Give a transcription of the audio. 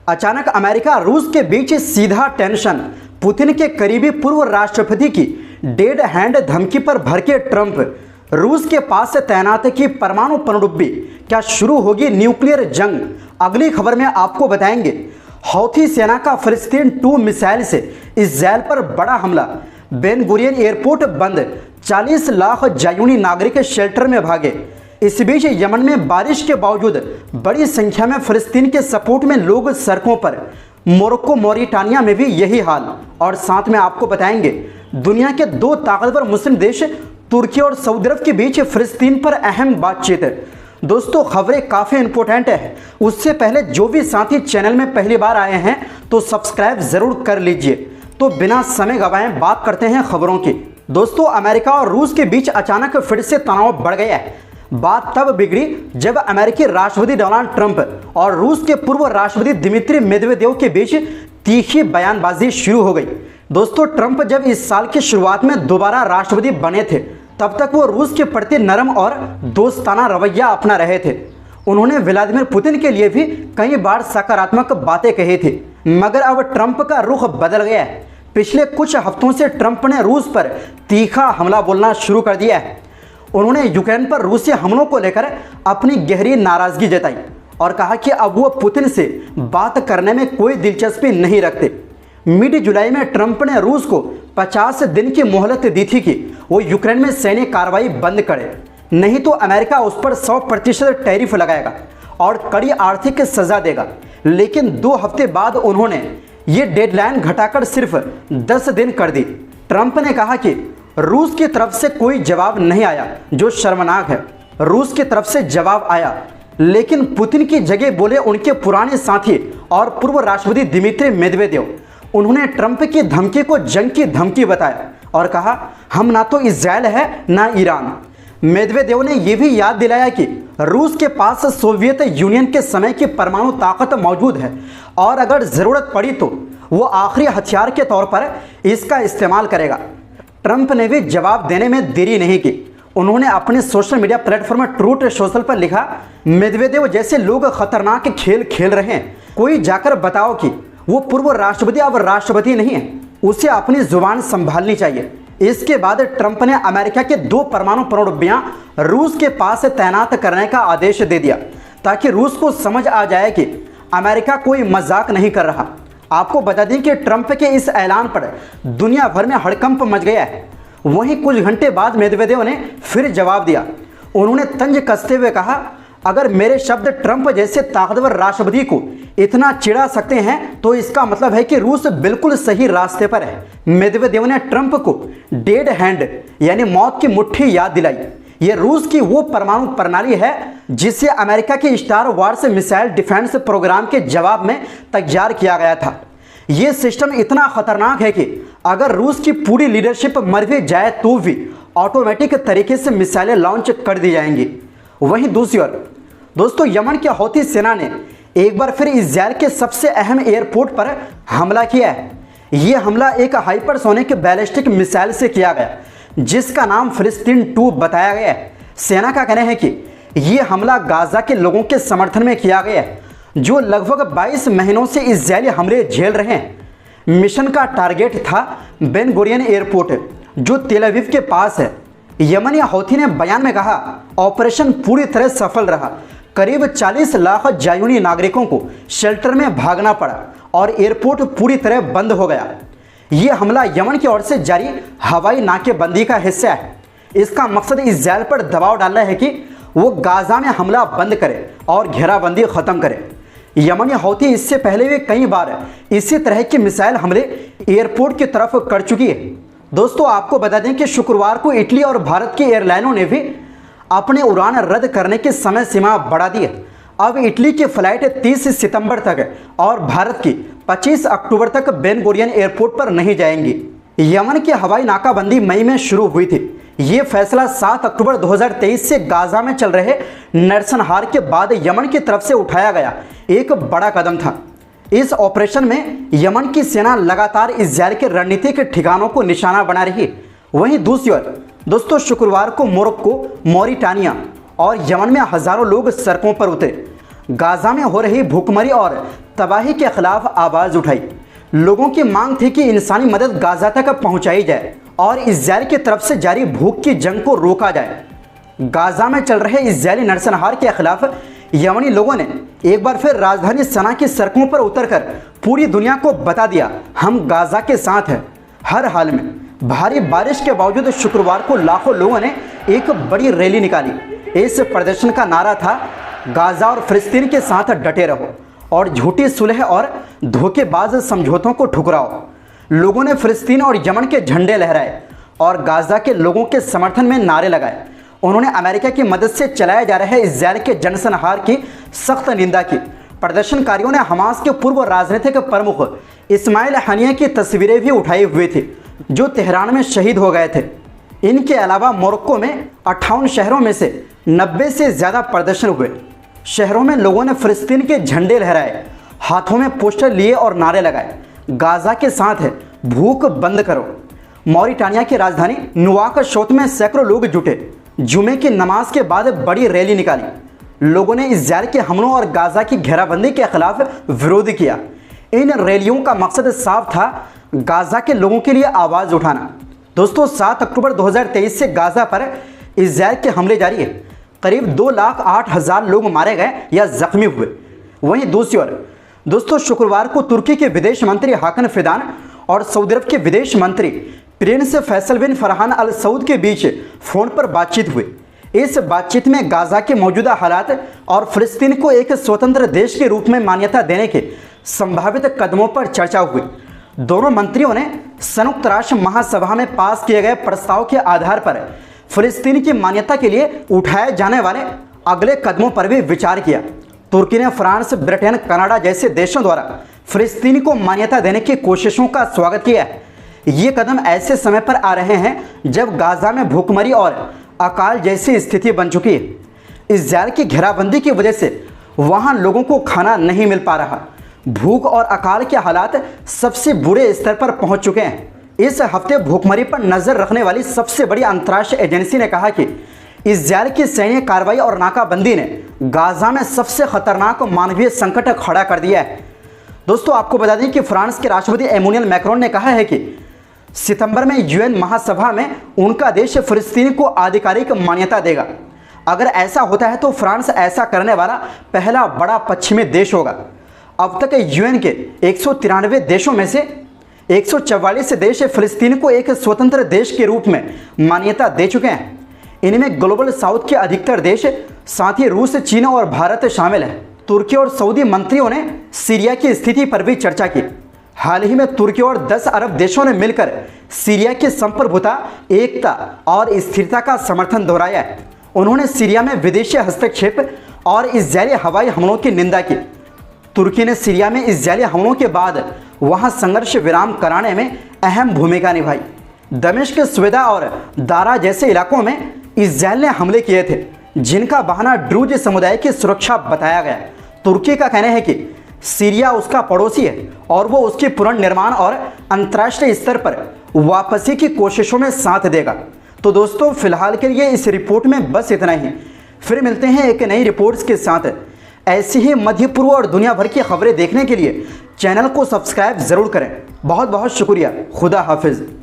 अचानक अमेरिका रूस के बीच सीधा टेंशन। पुतिन के करीबी पूर्व राष्ट्रपति की डेड हैंड धमकी पर भड़के ट्रंप। रूस के पास से तैनात की परमाणु पनडुब्बी, क्या शुरू होगी न्यूक्लियर जंग? अगली खबर में आपको बताएंगे। हौथी सेना का फिलिस्तीन 2 मिसाइल से इस्राएल पर बड़ा हमला। बेन गुरियन एयरपोर्ट बंद, 40 लाख ज़ायूनी नागरिक शेल्टर में भागे। इस बीच यमन में बारिश के बावजूद बड़ी संख्या में फिलिस्तीन के सपोर्ट में लोग सड़कों पर। मोरक्को मॉरिटानिया में भी यही हाल। और साथ में आपको बताएंगे दुनिया के 2 ताकतवर मुस्लिम देश तुर्की और सऊदी अरब के बीच फिलिस्तीन पर अहम बातचीत। दोस्तों खबरें काफ़ी इंपॉर्टेंट है, उससे पहले जो भी साथी चैनल में पहली बार आए हैं तो सब्सक्राइब ज़रूर कर लीजिए। तो बिना समय गंवाए बात करते हैं खबरों की। दोस्तों अमेरिका और रूस के बीच अचानक फिर से तनाव बढ़ गया है। बात तब बिगड़ी जब अमेरिकी राष्ट्रपति डोनाल्ड ट्रंप और रूस के पूर्व राष्ट्रपति दिमित्री मेदवेदेव के बीच तीखी बयानबाजी शुरू हो गई। दोस्तों ट्रंप जब इस साल की शुरुआत में दोबारा राष्ट्रपति बने थे तब तक वो रूस के प्रति नरम और दोस्ताना रवैया अपना रहे थे। उन्होंने व्लादिमीर पुतिन के लिए भी कई बार सकारात्मक बातें कही थी, मगर अब ट्रंप का रुख बदल गया है। पिछले कुछ हफ्तों से ट्रंप ने रूस पर तीखा हमला बोलना शुरू कर दिया है। उन्होंने यूक्रेन पर रूसी हमलों को लेकर अपनी गहरी नाराजगी जताई और कहा कि अब वो पुतिन से बात करने में कोई दिलचस्पी नहीं रखते। मिड जुलाई में ट्रंप ने रूस को 50 दिन की मोहलत दी थी कि वो यूक्रेन में सैन्य कार्रवाई बंद करे, नहीं तो अमेरिका उस पर 100% टैरिफ लगाएगा और कड़ी आर्थिक सजा देगा। लेकिन 2 हफ्ते बाद उन्होंने ये डेडलाइन घटाकर सिर्फ 10 दिन कर दी। ट्रंप ने कहा कि रूस की तरफ से कोई जवाब नहीं आया, जो शर्मनाक है। रूस की तरफ से जवाब आया, लेकिन पुतिन की जगह बोले उनके पुराने साथी और पूर्व राष्ट्रपति दिमित्री मेदवेदेव। उन्होंने ट्रंप की धमकी को जंग की धमकी बताया और कहा हम ना तो इजराइल है ना ईरान। मेदवेदेव ने यह भी याद दिलाया कि रूस के पास सोवियत यूनियन के समय की परमाणु ताकत मौजूद है और अगर ज़रूरत पड़ी तो वो आखिरी हथियार के तौर पर इसका इस्तेमाल करेगा। ट्रंप ने भी जवाब देने में देरी नहीं की। उन्होंने अपने social media platform truth social पर लिखा, मेदवेदेव जैसे लोग खतरनाक खेल खेल रहे हैं। कोई जाकर बताओ कि वो पूर्व राष्ट्रपति अब राष्ट्रपति नहीं है, उसे अपनी जुबान संभालनी चाहिए। इसके बाद ट्रंप ने अमेरिका के 2 परमाणु पनडुब्बियां रूस के पास तैनात करने का आदेश दे दिया ताकि रूस को समझ आ जाए कि अमेरिका कोई मजाक नहीं कर रहा। आपको बता दें कि ट्रंप के इस ऐलान पर दुनिया भर में हड़कंप मच गया है। वहीं कुछ घंटे बाद मेदवेदेव ने फिर जवाब दिया। उन्होंने तंज कसते हुए कहा, अगर मेरे शब्द ट्रंप जैसे ताकतवर राष्ट्रपति को इतना चिढ़ा सकते हैं तो इसका मतलब है कि रूस बिल्कुल सही रास्ते पर है। मेदवेदेव ने ट्रंप को डेड हैंड यानी मौत की मुट्ठी याद दिलाई। यह रूस की वो परमाणु प्रणाली है जिसे अमेरिका के Star Wars missile defence programme के जवाब में तैयार किया गया था। यह सिस्टम इतना खतरनाक है कि अगर रूस की पूरी लीडरशिप मर भी जाए तो भी ऑटोमेटिक तरीके से मिसाइलें लॉन्च कर दी जाएंगी। वहीं दूसरी ओर दोस्तों यमन की हौथी सेना ने एक बार फिर इजराइल के सबसे अहम एयरपोर्ट पर हमला किया है। यह हमला एक हाइपरसोनिक बैलिस्टिक मिसाइल से किया गया जिसका नाम फिलिस्तीन 2 बताया गया है। सेना का कहना है कि यह हमला गाजा के लोगों के समर्थन में किया गया है जो लगभग 22 महीनों से इजरायली हमले झेल रहे हैं। मिशन का टारगेट था बेन गुरियन एयरपोर्ट जो तेल अवीव के पास है। यमनी हौथी ने बयान में कहा, ऑपरेशन पूरी तरह सफल रहा। करीब 40 लाख ज़ायूनी नागरिकों को शेल्टर में भागना पड़ा और एयरपोर्ट पूरी तरह बंद हो गया। यह हमला यमन की ओर से जारी हवाई नाकेबंदी का हिस्सा है। इसका मकसद इजराइल पर दबाव डालना है कि वो गाजा में हमला बंद करे और घेराबंदी खत्म करे। यमनी हौथी इससे पहले भी कई बार इसी तरह के मिसाइल हमले एयरपोर्ट की तरफ कर चुकी है। दोस्तों आपको बता दें कि शुक्रवार को इटली और भारत की एयरलाइनों ने भी अपने उड़ान रद्द करने की समय सीमा बढ़ा दी है। अब इटली की फ्लाइट 30 सितंबर तक और भारत की 25 अक्टूबर तक बेन गुरियन एयरपोर्ट पर नहीं जाएंगी। यमन की हवाई नाकाबंदी मई में शुरू हुई थी। ये फैसला 7 अक्टूबर 2023 से गाजा में चल रहे नरसंहार के बाद यमन की तरफ से उठाया गया एक बड़ा कदम था। इस ऑपरेशन में यमन की सेना लगातार इजराइल के रणनीतिक ठिकानों को निशाना बना रही है। वहीं दूसरी ओर दोस्तों शुक्रवार को मोरक्को, मॉरिटानिया और यमन में हजारों लोग सड़कों पर उतरे। गाजा में हो रही भूखमरी और तबाही के खिलाफ आवाज़ उठाई। लोगों की मांग थी कि इंसानी मदद गाजा तक पहुंचाई जाए और इजराइल की तरफ से जारी भूख की जंग को रोका जाए। गाजा में चल रहे इजरायली नरसंहार के खिलाफ यमनी लोगों ने एक बार फिर राजधानी सना की सड़कों पर उतरकर पूरी दुनिया को बता दिया, हम गाजा के साथ हैं हर हाल में। भारी बारिश के बावजूद शुक्रवार को लाखों लोगों ने एक बड़ी रैली निकाली। इस प्रदर्शन का नारा था, गाजा और फिलिस्तीन के साथ डटे रहो और झूठी सुलह और धोखेबाज समझौतों को ठुकराओ। लोगों ने फिलिस्तीन और यमन के झंडे लहराए और गाजा के लोगों के समर्थन में नारे लगाए। उन्होंने अमेरिका की मदद से चलाए जा रहे इजरायल के जनसंहार की सख्त निंदा की। प्रदर्शनकारियों ने हमास के पूर्व राजनीतिक प्रमुख इस्माइल हनिया की तस्वीरें भी उठाई हुई थी, जो तेहरान में शहीद हो गए थे। इनके अलावा मोरक्को में 58 शहरों में से 90 से ज़्यादा प्रदर्शन हुए। शहरों में लोगों ने फिलिस्तीन के झंडे लहराए, हाथों में पोस्टर लिए और नारे लगाए, गाजा के साथ है, भूख बंद करो। मॉरिटानिया की राजधानी नुवाकशोत में सैकड़ों लोग जुटे। जुमे की नमाज के बाद बड़ी रैली निकाली। लोगों ने इजरायल के हमलों और गाजा की घेराबंदी के खिलाफ विरोध किया। इन रैलियों का मकसद साफ था, गाजा के लोगों के लिए आवाज़ उठाना। दोस्तों, 7 अक्टूबर 2023 से गाजा पर इजरायल के हमले जारी है। करीब 2,08,000 लोग मारे गए या जख्मी हुए। वहीं दूसरी ओर दोस्तों, शुक्रवार को तुर्की के विदेश मंत्री हाकन फिदान और सऊदी अरब के विदेश मंत्री प्रिंस फैसल बिन फरहान अल सऊद के बीच फ़ोन पर बातचीत हुई। इस बातचीत में गाजा के मौजूदा हालात और फिलिस्तीन को एक स्वतंत्र देश के रूप में मान्यता देने के संभावित कदमों पर चर्चा हुई। दोनों मंत्रियों ने संयुक्त राष्ट्र महासभा में पास किए गए प्रस्ताव के आधार पर फिलिस्तीन की मान्यता के लिए उठाए जाने वाले अगले कदमों पर भी विचार किया। तुर्की ने फ्रांस, ब्रिटेन, कनाडा जैसे देशों द्वारा फिलिस्तीन को मान्यता देने की कोशिशों का स्वागत किया है। ये कदम ऐसे समय पर आ रहे हैं जब गाजा में भूखमरी और अकाल जैसी स्थिति बन चुकी है। इजरायल की घेराबंदी की वजह से वहाँ लोगों को खाना नहीं मिल पा रहा। भूख और अकाल के हालात सबसे बुरे स्तर पर पहुँच चुके हैं। इस हफ्ते भूखमरी पर नज़र रखने वाली सबसे बड़ी अंतर्राष्ट्रीय एजेंसी ने कहा कि इजरायल की सैन्य कार्रवाई और नाकाबंदी ने गाजा में सबसे खतरनाक मानवीय संकट खड़ा कर दिया है। दोस्तों, आपको बता दें कि फ्रांस के राष्ट्रपति एमैनुअल मैक्रोन ने कहा है कि सितंबर में यूएन महासभा में उनका देश फिलिस्तीन को आधिकारिक मान्यता देगा। अगर ऐसा होता है तो फ्रांस ऐसा करने वाला पहला बड़ा पश्चिमी देश होगा। अब तक यूएन के 193 देशों में से 144 देश फिलिस्तीन को एक स्वतंत्र देश के रूप में मान्यता दे चुके हैं। इनमें ग्लोबल साउथ के अधिकतर देश, साथ ही रूस, चीन और भारत शामिल है। तुर्की और सऊदी मंत्रियों ने सीरिया की स्थिति पर भी चर्चा की। हाल ही में तुर्की और 10 अरब देशों ने मिलकर सीरिया की संप्रभुता, एकता और स्थिरता का समर्थन दोहराया है। उन्होंने सीरिया में विदेशी हस्तक्षेप और इजरायली हवाई हमलों की निंदा की। तुर्की ने सीरिया में इजरायली हमलों के बाद वहां संघर्ष विराम कराने में अहम भूमिका निभाई। दमिश्क, स्वेदा और दारा जैसे इलाकों में इजरायल ने हमले किए थे, जिनका बहाना ड्रूज समुदाय की सुरक्षा बताया गया। तुर्की का कहना है कि सीरिया उसका पड़ोसी है और वो उसके पुनर्निर्माण और अंतर्राष्ट्रीय स्तर पर वापसी की कोशिशों में साथ देगा। तो दोस्तों, फिलहाल के लिए इस रिपोर्ट में बस इतना ही। फिर मिलते हैं एक नई रिपोर्ट्स के साथ। ऐसी ही मध्य पूर्व और दुनिया भर की खबरें देखने के लिए चैनल को सब्सक्राइब ज़रूर करें। बहुत बहुत शुक्रिया। खुदा हाफिज़।